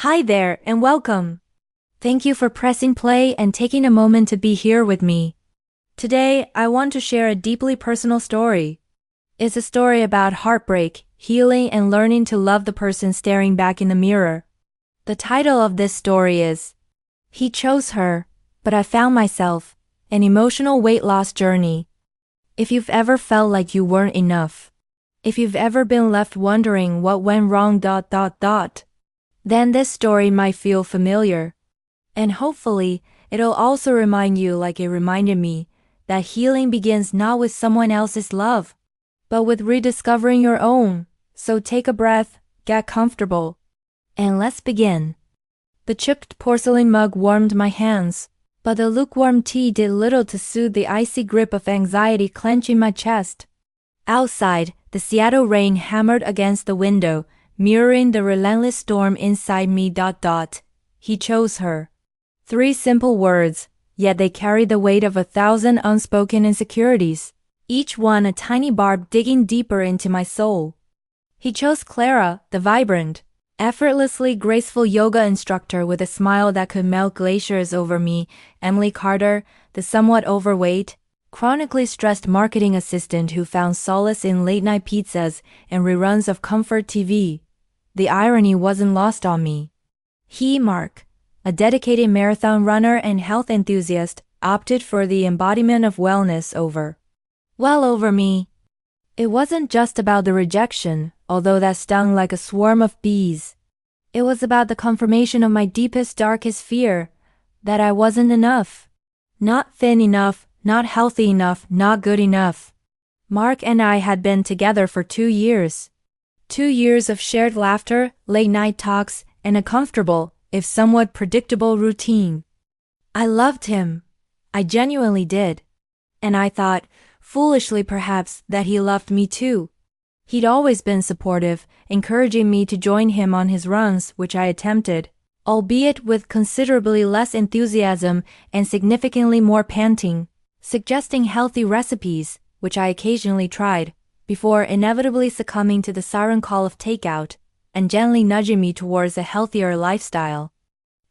Hi there and welcome. Thank you for pressing play and taking a moment to be here with me. Today, I want to share a deeply personal story. It's a story about heartbreak, healing, and learning to love the person staring back in the mirror. The title of this story is He Chose Her, But I Found Myself, An Emotional Weight Loss Journey. If you've ever felt like you weren't enough, if you've ever been left wondering what went wrong, then this story might feel familiar. And hopefully, it'll also remind you, like it reminded me, that healing begins not with someone else's love, but with rediscovering your own. So take a breath, get comfortable, and let's begin. The chipped porcelain mug warmed my hands, but the lukewarm tea did little to soothe the icy grip of anxiety clenching my chest. Outside, the Seattle rain hammered against the window, mirroring the relentless storm inside me. He chose her. 3 simple words, yet they carry the weight of 1,000 unspoken insecurities, each one a tiny barb digging deeper into my soul. He chose Clara, the vibrant, effortlessly graceful yoga instructor with a smile that could melt glaciers over me, Emily Carter, the somewhat overweight, chronically stressed marketing assistant who found solace in late-night pizzas and reruns of comfort TV. The irony wasn't lost on me. He, Mark, a dedicated marathon runner and health enthusiast, opted for the embodiment of wellness over me. It wasn't just about the rejection, although that stung like a swarm of bees. It was about the confirmation of my deepest, darkest fear, that I wasn't enough. Not thin enough, not healthy enough, not good enough. Mark and I had been together for 2 years. 2 years of shared laughter, late-night talks, and a comfortable, if somewhat predictable routine. I loved him. I genuinely did. And I thought, foolishly perhaps, that he loved me too. He'd always been supportive, encouraging me to join him on his runs, which I attempted, albeit with considerably less enthusiasm and significantly more panting, suggesting healthy recipes, which I occasionally tried, before inevitably succumbing to the siren call of takeout, and gently nudging me towards a healthier lifestyle.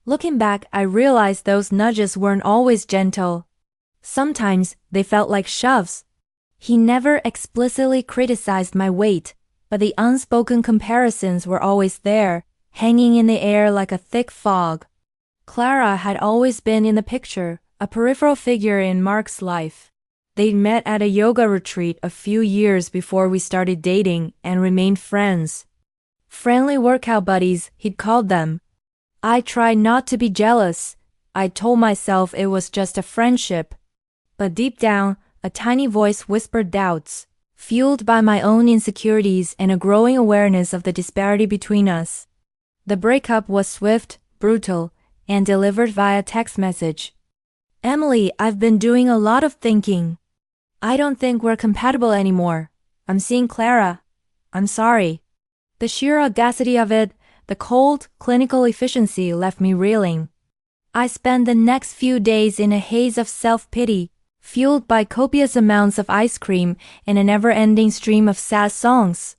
Looking back, I realized those nudges weren't always gentle. Sometimes they felt like shoves. He never explicitly criticized my weight, but the unspoken comparisons were always there, hanging in the air like a thick fog. Clara had always been in the picture, a peripheral figure in Mark's life. They'd met at a yoga retreat a few years before we started dating and remained friends. Friendly workout buddies, he'd called them. I tried not to be jealous. I told myself it was just a friendship. But deep down, a tiny voice whispered doubts, fueled by my own insecurities and a growing awareness of the disparity between us. The breakup was swift, brutal, and delivered via text message. Emily, I've been doing a lot of thinking. I don't think we're compatible anymore. I'm seeing Clara. I'm sorry. The sheer audacity of it, the cold, clinical efficiency left me reeling. I spent the next few days in a haze of self-pity, fueled by copious amounts of ice cream and a never-ending stream of sad songs.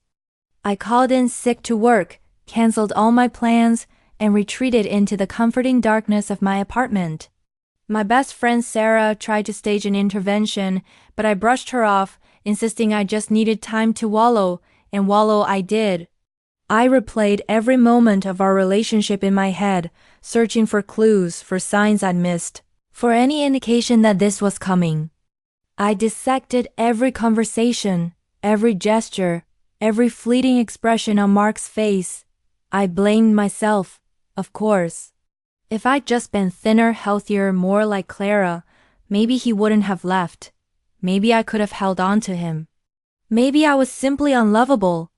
I called in sick to work, canceled all my plans, and retreated into the comforting darkness of my apartment. My best friend Sarah tried to stage an intervention, but I brushed her off, insisting I just needed time to wallow, and wallow I did. I replayed every moment of our relationship in my head, searching for clues, for signs I'd missed, for any indication that this was coming. I dissected every conversation, every gesture, every fleeting expression on Mark's face. I blamed myself, of course. If I'd just been thinner, healthier, more like Clara, maybe he wouldn't have left. Maybe I could have held on to him. Maybe I was simply unlovable.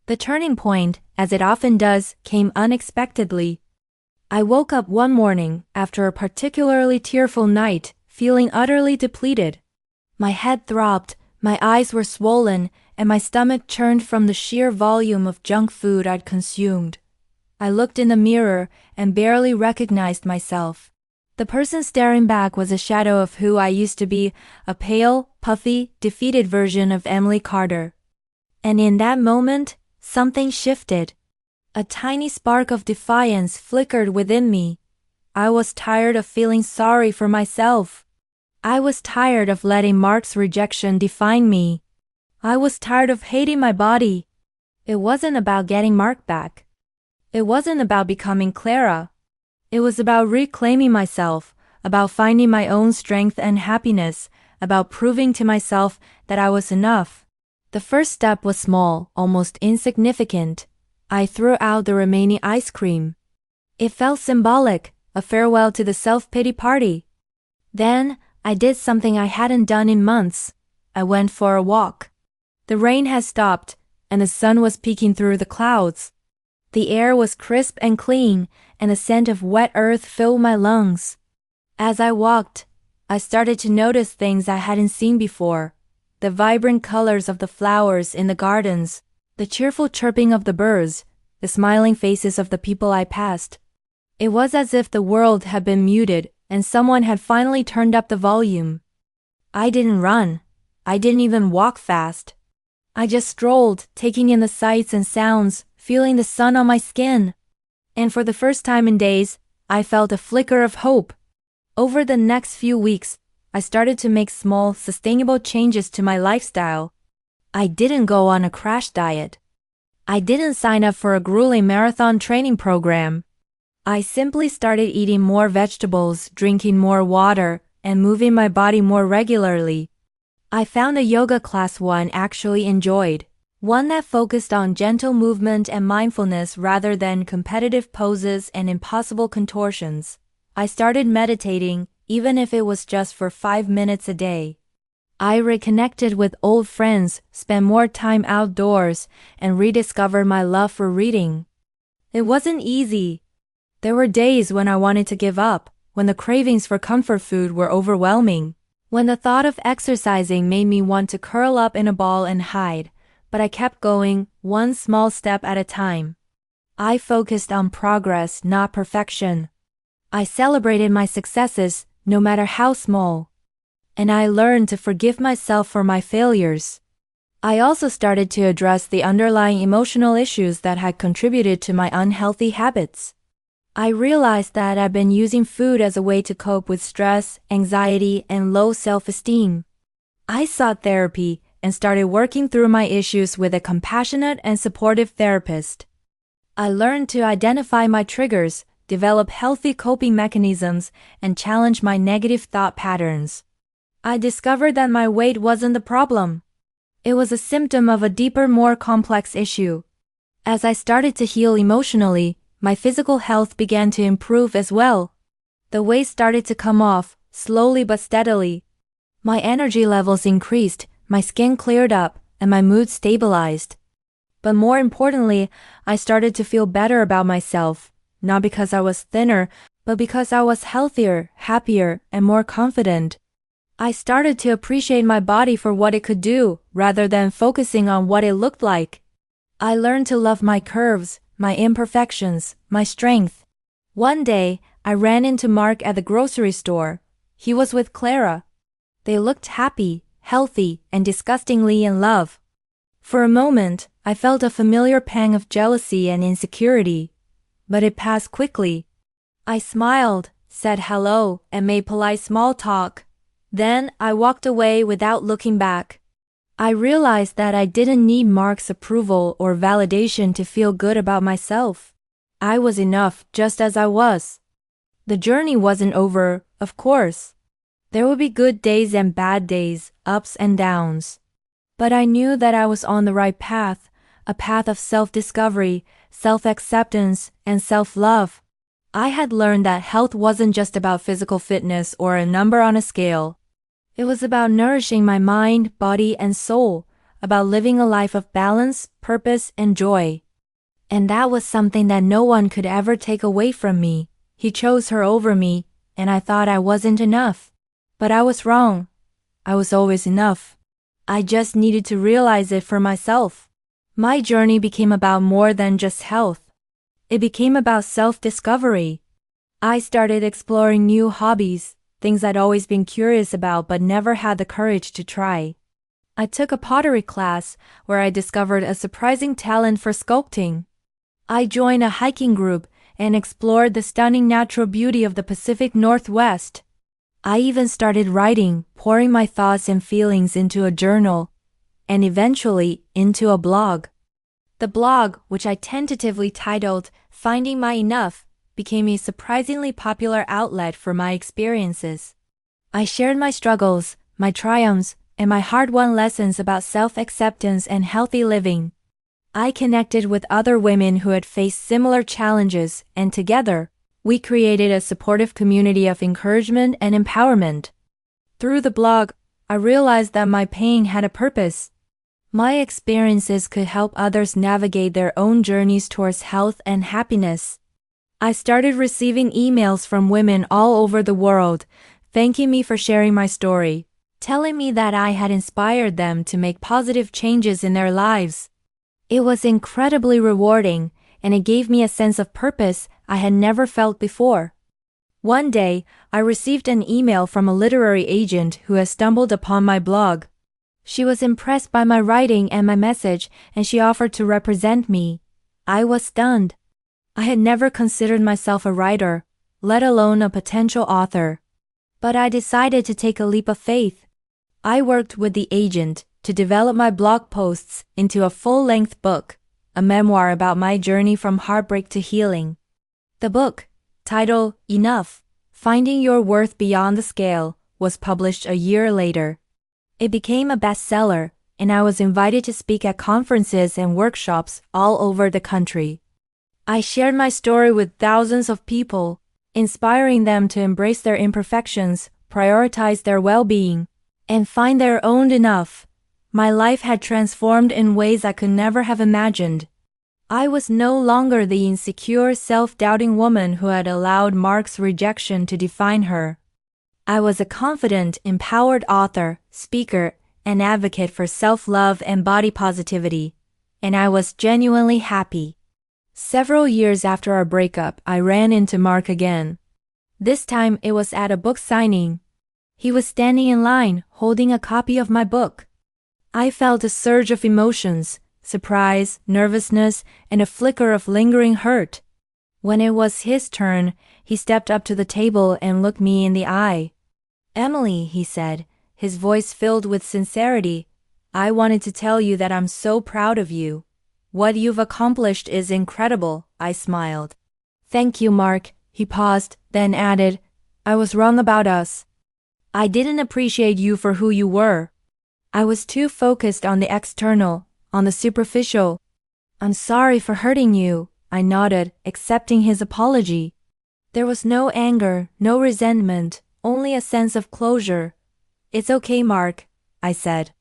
The turning point, as it often does, came unexpectedly. I woke up one morning, after a particularly tearful night, feeling utterly depleted. My head throbbed, my eyes were swollen, and my stomach churned from the sheer volume of junk food I'd consumed. I looked in the mirror and barely recognized myself. The person staring back was a shadow of who I used to be, a pale, puffy, defeated version of Emily Carter. And in that moment, something shifted. A tiny spark of defiance flickered within me. I was tired of feeling sorry for myself. I was tired of letting Mark's rejection define me. I was tired of hating my body. It wasn't about getting Mark back. It wasn't about becoming Clara. It was about reclaiming myself, about finding my own strength and happiness, about proving to myself that I was enough. The first step was small, almost insignificant. I threw out the remaining ice cream. It felt symbolic, a farewell to the self-pity party. Then, I did something I hadn't done in months. I went for a walk. The rain had stopped, and the sun was peeking through the clouds. The air was crisp and clean, and the scent of wet earth filled my lungs. As I walked, I started to notice things I hadn't seen before. The vibrant colors of the flowers in the gardens, the cheerful chirping of the birds, the smiling faces of the people I passed. It was as if the world had been muted and someone had finally turned up the volume. I didn't run. I didn't even walk fast. I just strolled, taking in the sights and sounds, feeling the sun on my skin. And for the first time in days, I felt a flicker of hope. Over the next few weeks, I started to make small, sustainable changes to my lifestyle. I didn't go on a crash diet. I didn't sign up for a grueling marathon training program. I simply started eating more vegetables, drinking more water, and moving my body more regularly. I found a yoga class one actually enjoyed, one that focused on gentle movement and mindfulness rather than competitive poses and impossible contortions. I started meditating, even if it was just for 5 minutes a day. I reconnected with old friends, spent more time outdoors, and rediscovered my love for reading. It wasn't easy. There were days when I wanted to give up, when the cravings for comfort food were overwhelming, when the thought of exercising made me want to curl up in a ball and hide, but I kept going, one small step at a time. I focused on progress, not perfection. I celebrated my successes, no matter how small. And I learned to forgive myself for my failures. I also started to address the underlying emotional issues that had contributed to my unhealthy habits. I realized that I'd been using food as a way to cope with stress, anxiety, and low self-esteem. I sought therapy and started working through my issues with a compassionate and supportive therapist. I learned to identify my triggers, develop healthy coping mechanisms, and challenge my negative thought patterns. I discovered that my weight wasn't the problem. It was a symptom of a deeper, more complex issue. As I started to heal emotionally, my physical health began to improve as well. The weight started to come off, slowly but steadily. My energy levels increased, my skin cleared up, and my mood stabilized. But more importantly, I started to feel better about myself, not because I was thinner, but because I was healthier, happier, and more confident. I started to appreciate my body for what it could do, rather than focusing on what it looked like. I learned to love my curves, my imperfections, my strength. One day, I ran into Mark at the grocery store. He was with Clara. They looked happy, healthy, and disgustingly in love. For a moment, I felt a familiar pang of jealousy and insecurity. But it passed quickly. I smiled, said hello, and made polite small talk. Then, I walked away without looking back. I realized that I didn't need Mark's approval or validation to feel good about myself. I was enough just as I was. The journey wasn't over, of course. There would be good days and bad days, ups and downs. But I knew that I was on the right path, a path of self-discovery, self-acceptance, and self-love. I had learned that health wasn't just about physical fitness or a number on a scale. It was about nourishing my mind, body, and soul, about living a life of balance, purpose, and joy. And that was something that no one could ever take away from me. He chose her over me, and I thought I wasn't enough. But I was wrong. I was always enough. I just needed to realize it for myself. My journey became about more than just health. It became about self-discovery. I started exploring new hobbies, things I'd always been curious about but never had the courage to try. I took a pottery class where I discovered a surprising talent for sculpting. I joined a hiking group and explored the stunning natural beauty of the Pacific Northwest. I even started writing, pouring my thoughts and feelings into a journal, and eventually into a blog. The blog, which I tentatively titled Finding My Enough, became a surprisingly popular outlet for my experiences. I shared my struggles, my triumphs, and my hard-won lessons about self-acceptance and healthy living. I connected with other women who had faced similar challenges, and together, we created a supportive community of encouragement and empowerment. Through the blog, I realized that my pain had a purpose. My experiences could help others navigate their own journeys towards health and happiness. I started receiving emails from women all over the world, thanking me for sharing my story, telling me that I had inspired them to make positive changes in their lives. It was incredibly rewarding, and it gave me a sense of purpose I had never felt before. One day, I received an email from a literary agent who had stumbled upon my blog. She was impressed by my writing and my message, and she offered to represent me. I was stunned. I had never considered myself a writer, let alone a potential author. But I decided to take a leap of faith. I worked with the agent to develop my blog posts into a full-length book, a memoir about my journey from heartbreak to healing. The book, titled Enough, Finding Your Worth Beyond the Scale, was published a year later. It became a bestseller, and I was invited to speak at conferences and workshops all over the country. I shared my story with thousands of people, inspiring them to embrace their imperfections, prioritize their well-being, and find their own enough. My life had transformed in ways I could never have imagined. I was no longer the insecure, self-doubting woman who had allowed Mark's rejection to define her. I was a confident, empowered author, speaker, and advocate for self-love and body positivity, and I was genuinely happy. Several years after our breakup, I ran into Mark again. This time it was at a book signing. He was standing in line, holding a copy of my book. I felt a surge of emotions, surprise, nervousness, and a flicker of lingering hurt. When it was his turn, he stepped up to the table and looked me in the eye. "Emily," he said, his voice filled with sincerity, "I wanted to tell you that I'm so proud of you. What you've accomplished is incredible," I smiled. "Thank you, Mark." He paused, then added, "I was wrong about us. I didn't appreciate you for who you were. I was too focused on the external, on the superficial. I'm sorry for hurting you," I nodded, accepting his apology. There was no anger, no resentment, only a sense of closure. "It's okay, Mark," I said.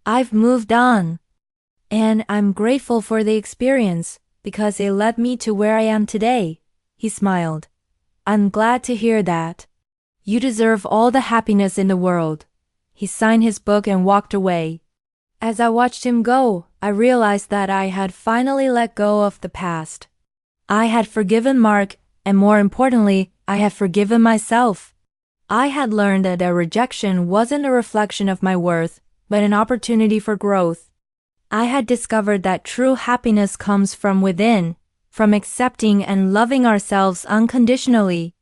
"I've moved on. And I'm grateful for the experience, because it led me to where I am today." He smiled. "I'm glad to hear that. You deserve all the happiness in the world." He signed his book and walked away. As I watched him go, I realized that I had finally let go of the past. I had forgiven Mark, and more importantly, I had forgiven myself. I had learned that a rejection wasn't a reflection of my worth, but an opportunity for growth. I had discovered that true happiness comes from within, from accepting and loving ourselves unconditionally.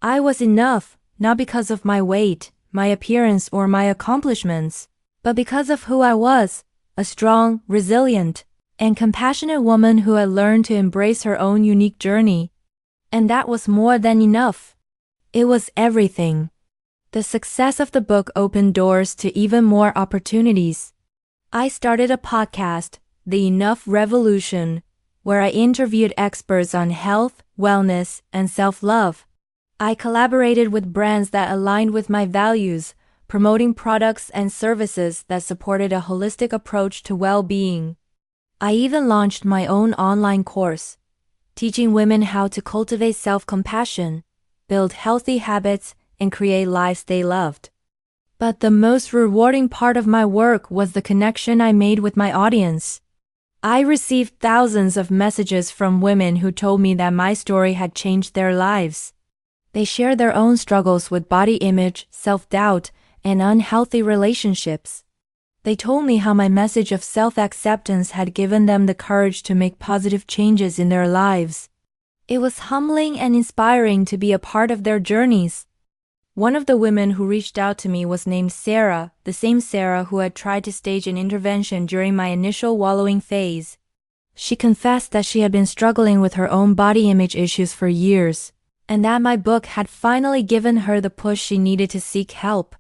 I was enough, not because of my weight, my appearance, or my accomplishments, but because of who I was, a strong, resilient, and compassionate woman who had learned to embrace her own unique journey. And that was more than enough. It was everything. The success of the book opened doors to even more opportunities. I started a podcast, The Enough Revolution, where I interviewed experts on health, wellness, and self-love. I collaborated with brands that aligned with my values, promoting products and services that supported a holistic approach to well-being. I even launched my own online course, teaching women how to cultivate self-compassion, build healthy habits, and create lives they loved. But the most rewarding part of my work was the connection I made with my audience. I received thousands of messages from women who told me that my story had changed their lives. They shared their own struggles with body image, self-doubt, and unhealthy relationships. They told me how my message of self-acceptance had given them the courage to make positive changes in their lives. It was humbling and inspiring to be a part of their journeys. One of the women who reached out to me was named Sarah, the same Sarah who had tried to stage an intervention during my initial wallowing phase. She confessed that she had been struggling with her own body image issues for years, and that my book had finally given her the push she needed to seek help.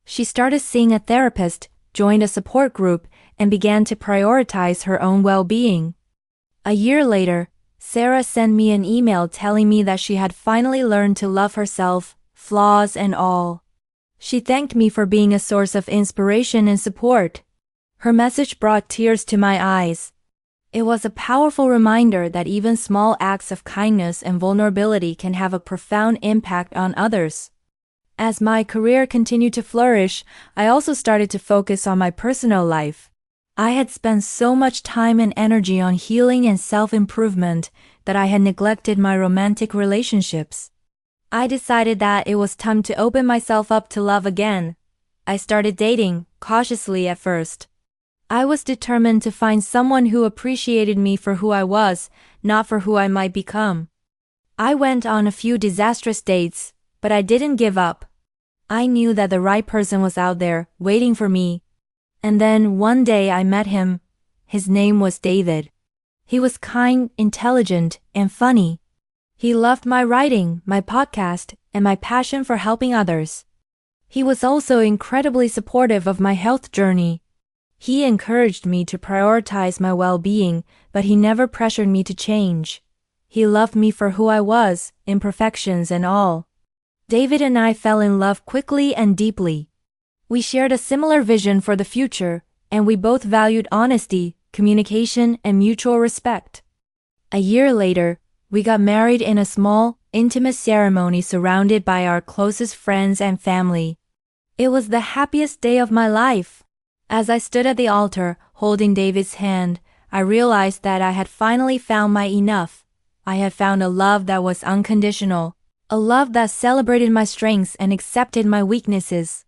She started seeing a therapist, joined a support group, and began to prioritize her own well-being. A year later, Sarah sent me an email telling me that she had finally learned to love herself, flaws and all. She thanked me for being a source of inspiration and support. Her message brought tears to my eyes. It was a powerful reminder that even small acts of kindness and vulnerability can have a profound impact on others. As my career continued to flourish, I also started to focus on my personal life. I had spent so much time and energy on healing and self-improvement that I had neglected my romantic relationships. I decided that it was time to open myself up to love again. I started dating, cautiously at first. I was determined to find someone who appreciated me for who I was, not for who I might become. I went on a few disastrous dates, but I didn't give up. I knew that the right person was out there, waiting for me. And then one day I met him. His name was David. He was kind, intelligent, and funny. He loved my writing, my podcast, and my passion for helping others. He was also incredibly supportive of my health journey. He encouraged me to prioritize my well-being, but he never pressured me to change. He loved me for who I was, imperfections and all. David and I fell in love quickly and deeply. We shared a similar vision for the future, and we both valued honesty, communication, and mutual respect. A year later, we got married in a small, intimate ceremony surrounded by our closest friends and family. It was the happiest day of my life. As I stood at the altar, holding David's hand, I realized that I had finally found my enough. I had found a love that was unconditional, a love that celebrated my strengths and accepted my weaknesses.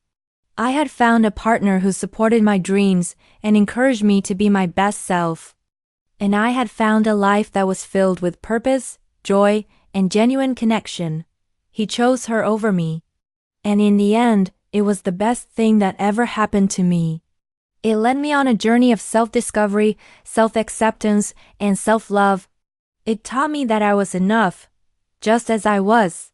I had found a partner who supported my dreams and encouraged me to be my best self. And I had found a life that was filled with purpose, joy, and genuine connection. He chose her over me. And in the end, it was the best thing that ever happened to me. It led me on a journey of self-discovery, self-acceptance, and self-love. It taught me that I was enough, just as I was.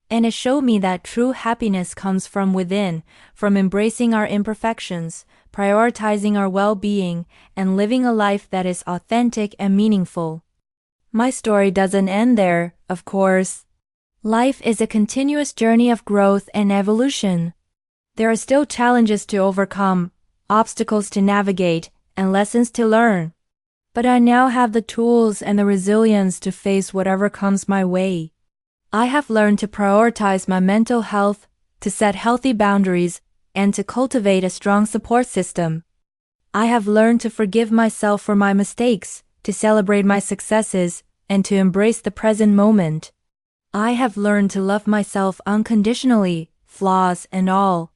And it showed me that true happiness comes from within, from embracing our imperfections, prioritizing our well-being, and living a life that is authentic and meaningful. My story doesn't end there, of course. Life is a continuous journey of growth and evolution. There are still challenges to overcome, obstacles to navigate, and lessons to learn. But I now have the tools and the resilience to face whatever comes my way. I have learned to prioritize my mental health, to set healthy boundaries, and to cultivate a strong support system. I have learned to forgive myself for my mistakes, to celebrate my successes, and to embrace the present moment. I have learned to love myself unconditionally, flaws and all.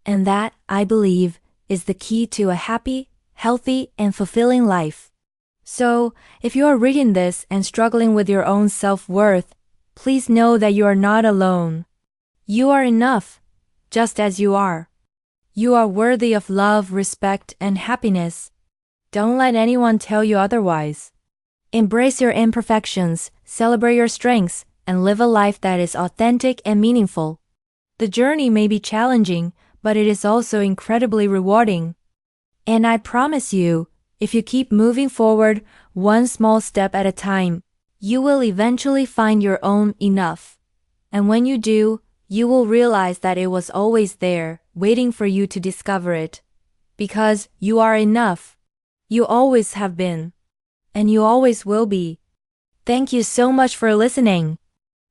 And that, I believe, is the key to a happy, healthy, and fulfilling life. So, if you are reading this and struggling with your own self-worth, please know that you are not alone. You are enough, just as you are. You are worthy of love, respect, and happiness. Don't let anyone tell you otherwise. Embrace your imperfections, celebrate your strengths, and live a life that is authentic and meaningful. The journey may be challenging, but it is also incredibly rewarding. And I promise you, if you keep moving forward, one small step at a time, you will eventually find your own enough. And when you do, you will realize that it was always there, waiting for you to discover it. Because you are enough. You always have been. And you always will be. Thank you so much for listening.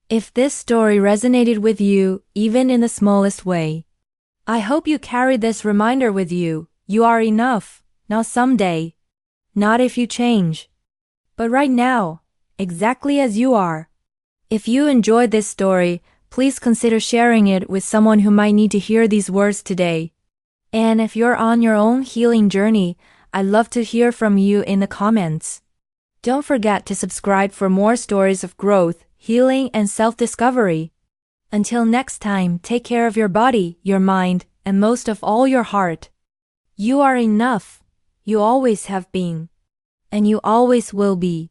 If this story resonated with you, even in the smallest way, I hope you carry this reminder with you. You are enough, not someday. Not if you change. But right now, exactly as you are. If you enjoyed this story, please consider sharing it with someone who might need to hear these words today. And if you're on your own healing journey, I'd love to hear from you in the comments. Don't forget to subscribe for more stories of growth, healing, and self-discovery. Until next time, take care of your body, your mind, and most of all your heart. You are enough. You always have been. And you always will be.